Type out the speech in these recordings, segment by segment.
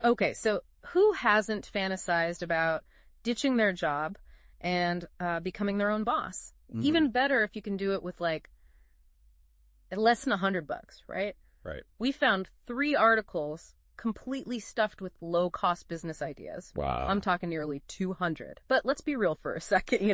Okay, so who hasn't fantasized about ditching their job and becoming their own boss? Hmm. Even better if you can do it with like less than $100, right? Right. We found 3 articles completely stuffed with low-cost business ideas. I'm Wow. talking nearly 200. But let's be real for a second.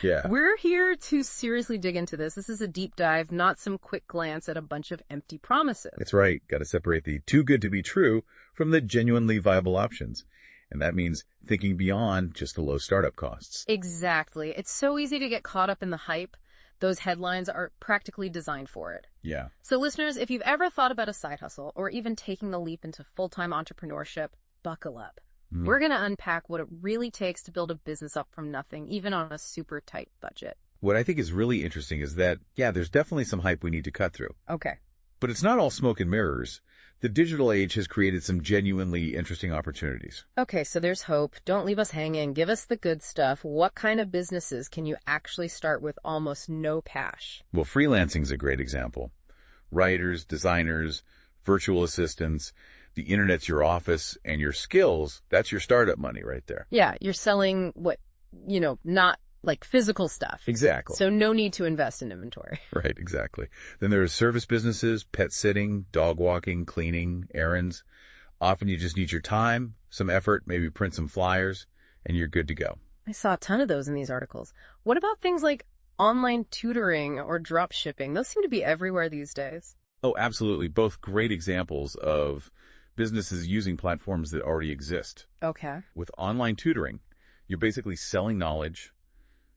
Yeah. We're here to seriously dig into this. This is a deep dive, not some quick glance at a bunch of empty promises. That's right. Got to separate the too good to be true from the genuinely viable options. And that means thinking beyond just the low startup costs. Exactly. It's so easy to get caught up in the hype. Those headlines are practically designed for it. Yeah. So listeners, if you've ever thought about a side hustle or even taking the leap into full-time entrepreneurship, buckle up. Mm. We're going to unpack what it really takes to build a business up from nothing, even on a super tight budget. What I think is really interesting is that, yeah, there's definitely some hype we need to cut through. Okay. But it's not all smoke and mirrors. The digital age has created some genuinely interesting opportunities. Okay, so there's hope. Don't leave us hanging. Give us the good stuff. What kind of businesses can you actually start with almost no cash? Well, freelancing is a great example. Writers, designers, virtual assistants, the internet's your office, and your skills, that's your startup money right there. Yeah, you're selling not like physical stuff. Exactly. So no need to invest in inventory. Right, exactly. Then there are service businesses, pet sitting, dog walking, cleaning, errands. Often you just need your time, some effort, maybe print some flyers, and you're good to go. I saw a ton of those in these articles. What about things like online tutoring or drop shipping? Those seem to be everywhere these days. Oh, absolutely. Both great examples of businesses using platforms that already exist. Okay. With online tutoring, you're basically selling knowledge,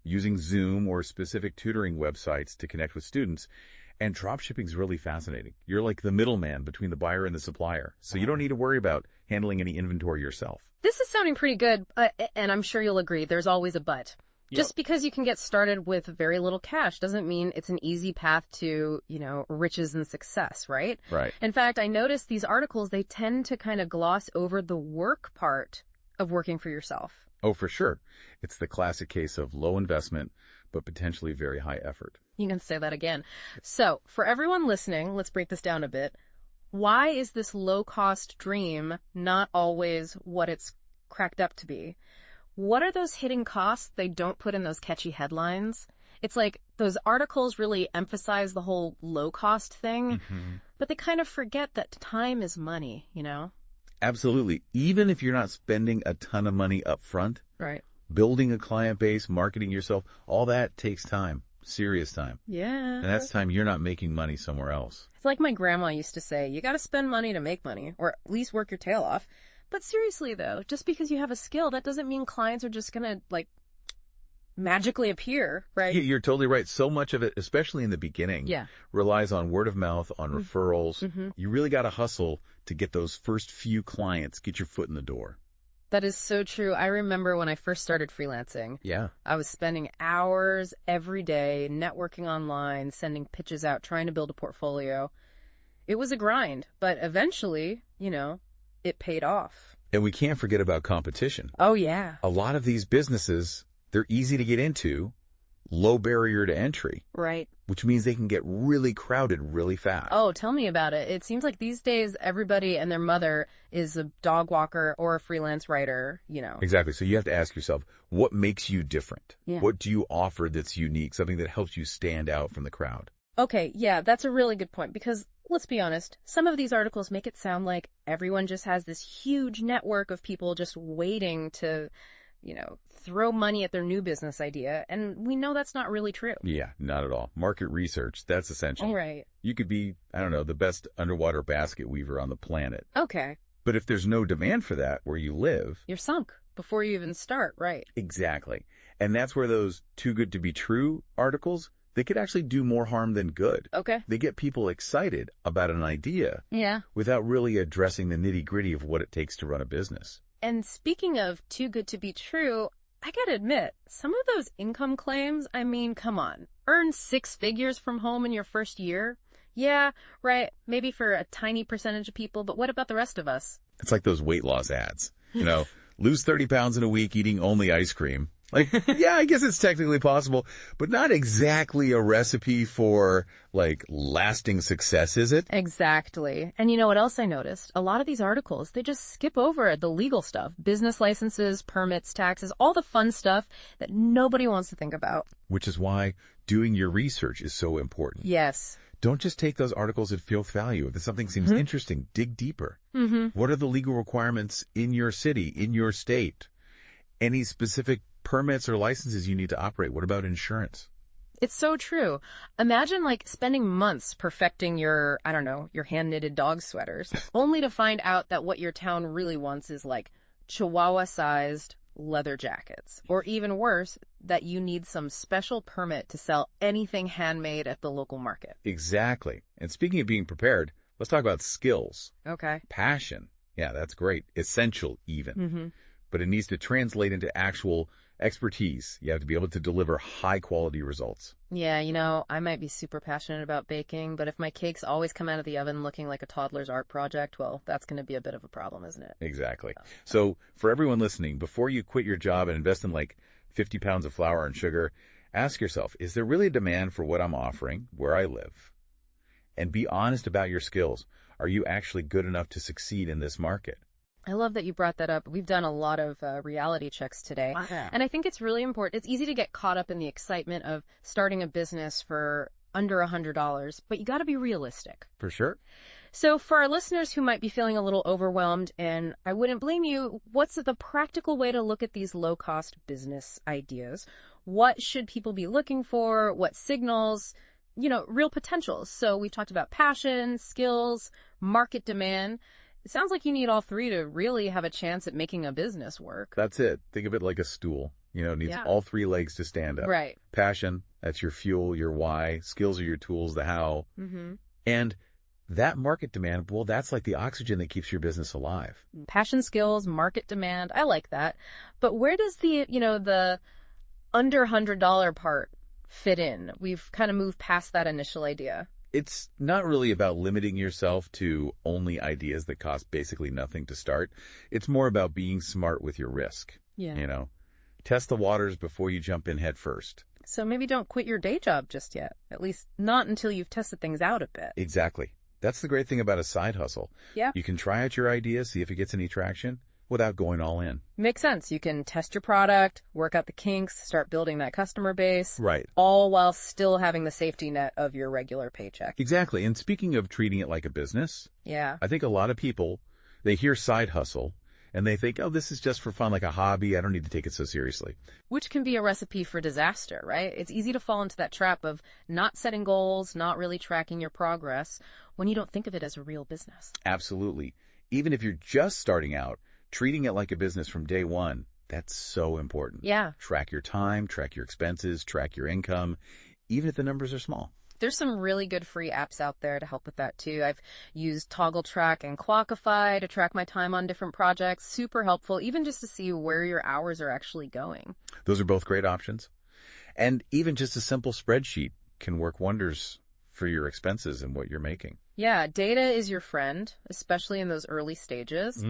using Zoom or specific tutoring websites to connect with students. And dropshipping is really fascinating. You're like the middleman between the buyer and the supplier. So you don't need to worry about handling any inventory yourself. This is sounding pretty good, and I'm sure you'll agree there's always a but. Yep. Just because you can get started with very little cash doesn't mean it's an easy path to, riches and success, right? Right. In fact, I noticed these articles, they tend to kind of gloss over the work part of working for yourself. Oh, for sure. It's the classic case of low investment, but potentially very high effort. You can say that again. So, for everyone listening, let's break this down a bit. Why is this low-cost dream not always what it's cracked up to be? What are those hidden costs they don't put in those catchy headlines? It's like those articles really emphasize the whole low-cost thing, but they kind of forget that time is money, Absolutely. Even if you're not spending a ton of money up front, Right. building a client base, marketing yourself, all that takes time, serious time. Yeah. And that's time you're not making money somewhere else. It's like my grandma used to say, you got to spend money to make money, or at least work your tail off. But seriously, though, just because you have a skill, that doesn't mean clients are just going to, magically appear, right? You're totally right. So much of it, especially in the beginning, Yeah. relies on word of mouth, on referrals. Mm-hmm. You really got to hustle to get those first few clients, get your foot in the door. That is so true. I remember when I first started freelancing, Yeah. I was spending hours every day networking online, sending pitches out, trying to build a portfolio. It was a grind, but eventually, it paid off. And we can't forget about competition. Oh, yeah. A lot of these businesses, they're easy to get into, low barrier to entry, Right. which means they can get really crowded really fast. Oh, tell me about it. It seems like these days everybody and their mother is a dog walker or a freelance writer, Exactly. So you have to ask yourself, what makes you different? Yeah. What do you offer that's unique, something that helps you stand out from the crowd? Okay, yeah, that's a really good point because let's be honest, some of these articles make it sound like everyone just has this huge network of people just waiting to, throw money at their new business idea. And we know that's not really true. Yeah, not at all. Market research, that's essential. Right. You could be, the best underwater basket weaver on the planet. Okay. But if there's no demand for that where you live... You're sunk before you even start, right? Exactly. And that's where those too good to be true articles, they could actually do more harm than good. Okay. They get people excited about an idea Yeah. without really addressing the nitty-gritty of what it takes to run a business. And speaking of too good to be true, I gotta admit, some of those income claims, come on. Earn 6 figures from home in your first year? Yeah, right, maybe for a tiny percentage of people, but what about the rest of us? It's like those weight loss ads. Lose 30 pounds in a week eating only ice cream. Like, yeah, I guess it's technically possible, but not exactly a recipe for, like, lasting success, is it? Exactly. And you know what else I noticed? A lot of these articles, they just skip over the legal stuff, business licenses, permits, taxes, all the fun stuff that nobody wants to think about. Which is why doing your research is so important. Yes. Don't just take those articles at face value. If something seems interesting, dig deeper. What are the legal requirements in your city, in your state? Any specific permits or licenses you need to operate? What about insurance? It's so true. Imagine like spending months perfecting your, I don't know, your hand-knitted dog sweaters, only to find out that what your town really wants is like Chihuahua-sized leather jackets. Or even worse, that you need some special permit to sell anything handmade at the local market. Exactly. And speaking of being prepared, let's talk about skills. Okay. Passion. Yeah, that's great. Essential even. But it needs to translate into actual expertise. You have to be able to deliver high quality results. Yeah, you know, I might be super passionate about baking, but if my cakes always come out of the oven looking like a toddler's art project, well, that's going to be a bit of a problem, isn't it? Exactly. So for everyone listening, before you quit your job and invest in like 50 pounds of flour and sugar, ask yourself, is there really a demand for what I'm offering where I live? And be honest about your skills. Are you actually good enough to succeed in this market? I love that you brought that up. We've done a lot of reality checks today. And I think it's really important. It's easy to get caught up in the excitement of starting a business for under $100, but you got to be realistic. For sure. So for our listeners who might be feeling a little overwhelmed, and I wouldn't blame you, what's the practical way to look at these low-cost business ideas? What should people be looking for? What signals? You know, real potentials. So we've talked about passion, skills, market demand. It sounds like you need all three to really have a chance at making a business work. That's it. Think of it like a stool. You know, it needs all three legs to stand up. Right. Passion, that's your fuel, your why. Skills are your tools, the how. And that market demand, well, that's like the oxygen that keeps your business alive. Passion, skills, market demand. I like that. But where does the, the under $100 part fit in? We've kind of moved past that initial idea. It's not really about limiting yourself to only ideas that cost basically nothing to start. It's more about being smart with your risk. Yeah. Test the waters before you jump in head first. So maybe don't quit your day job just yet. At least not until you've tested things out a bit. Exactly. That's the great thing about a side hustle. Yeah. You can try out your idea, see if it gets any traction without going all in. Makes sense. You can test your product, work out the kinks, start building that customer base. Right. All while still having the safety net of your regular paycheck. Exactly. And speaking of treating it like a business, Yeah. I think a lot of people, they hear side hustle and they think, oh, this is just for fun, like a hobby. I don't need to take it so seriously. Which can be a recipe for disaster, right? It's easy to fall into that trap of not setting goals, not really tracking your progress when you don't think of it as a real business. Absolutely. Even if you're just starting out, treating it like a business from day one, that's so important. Yeah. Track your time, track your expenses, track your income, even if the numbers are small. There's some really good free apps out there to help with that too. I've used Toggle Track and Clockify to track my time on different projects. Super helpful, even just to see where your hours are actually going. Those are both great options. And even just a simple spreadsheet can work wonders for your expenses and what you're making. Yeah, data is your friend, especially in those early stages.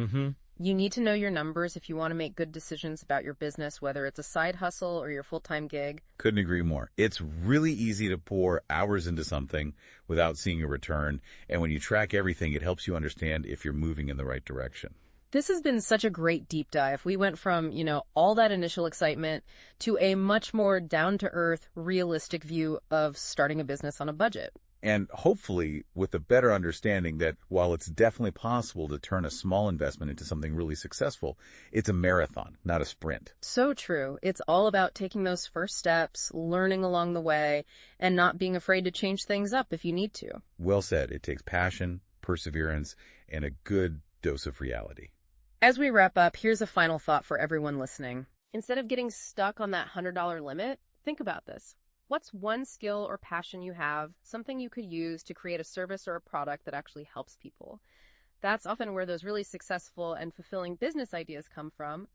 You need to know your numbers if you want to make good decisions about your business, whether it's a side hustle or your full-time gig. Couldn't agree more. It's really easy to pour hours into something without seeing a return. And when you track everything, it helps you understand if you're moving in the right direction. This has been such a great deep dive. We went from, all that initial excitement to a much more down-to-earth, realistic view of starting a business on a budget. And hopefully with a better understanding that while it's definitely possible to turn a small investment into something really successful, it's a marathon, not a sprint. So true. It's all about taking those first steps, learning along the way, and not being afraid to change things up if you need to. Well said. It takes passion, perseverance, and a good dose of reality. As we wrap up, here's a final thought for everyone listening. Instead of getting stuck on that $100 limit, think about this. What's one skill or passion you have, something you could use to create a service or a product that actually helps people? That's often where those really successful and fulfilling business ideas come from,